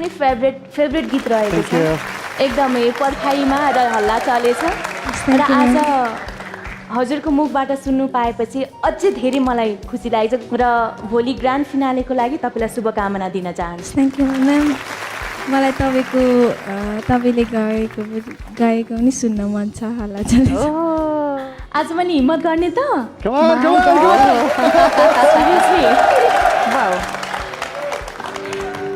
पनि फेभरेट गीत रहेको छ एकदमै पर्खाइमा र हल्ला चलेछ र आज हजुरको मुखबाट सुन्नु पाएपछि अझै धेरै मलाई खुसी लागेछ र भोलि ग्रान्ड फिनालेको लागि तपाईँलाई शुभकामना दिन चाहन्छु। Thank you ma'am. मलाई तपाईँले गाएको पनि सुन्न मन छ हल्ला चलेछ। आज पनि हिम्मत गर्ने त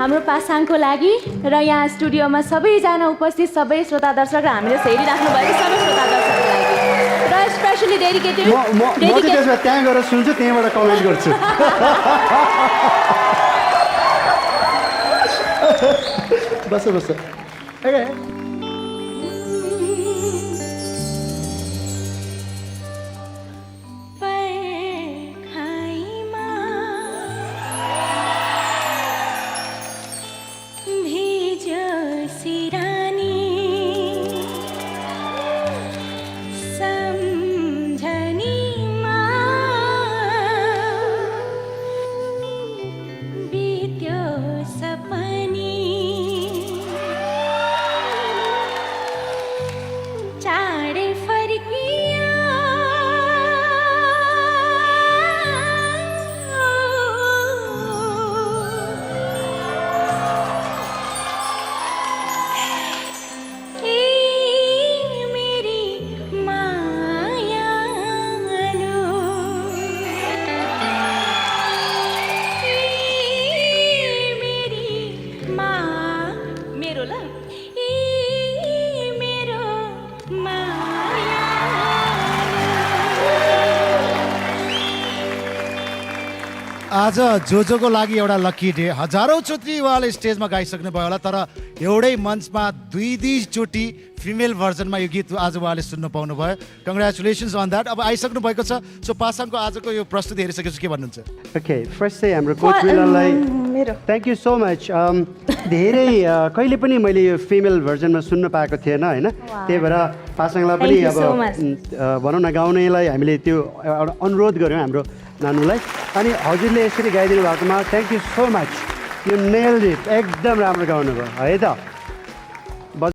हाम्रो पासाङको लागि र यहाँ स्टुडियोमा सबैजना उपस्थित सबै श्रोता दर्शक र हामीले हेरिराख्नु भएको सबै श्रोता दर्शकको लागि र स्पेसली डेडिकेटेड त्यहाँ गएर सुन्छु त्यहीँबाट कमेन्ट गर्छु। बस आज जोजोको लागि एउटा लकी डे। हजारौँ चोटि उहाँले स्टेजमा गाइसक्नु भयो होला, तर एउटै मञ्चमा दुईचोटि फिमेल भर्जनमा यो गीत आज उहाँले सुन्न पाउनुभयो। Congratulations on that. अब आइसक्नु भएको छ, सो पासाङको आजको यो प्रस्तुति हेरिसकेपछि के भन्नुहुन्छ? ओके, फर्स्ट चाहिँ हाम्रो कोच मिलनलाई थ्याङ्क यू सो मच। धेरै कहिले पनि मैले यो फिमेल भर्जनमा सुन्न पाएको थिएन होइन, त्यही भएर पासाङलाई पनि अब भनौँ न गाउनेलाई हामीले त्यो एउटा अनुरोध गऱ्यौँ हाम्रो नानुलाई, अनि हजुरले यसरी गाइदिनु भएकोमा थ्याङ्क यू सो मच। यो नेल्ड इट, एकदम राम्रो गाउनुभयो है त।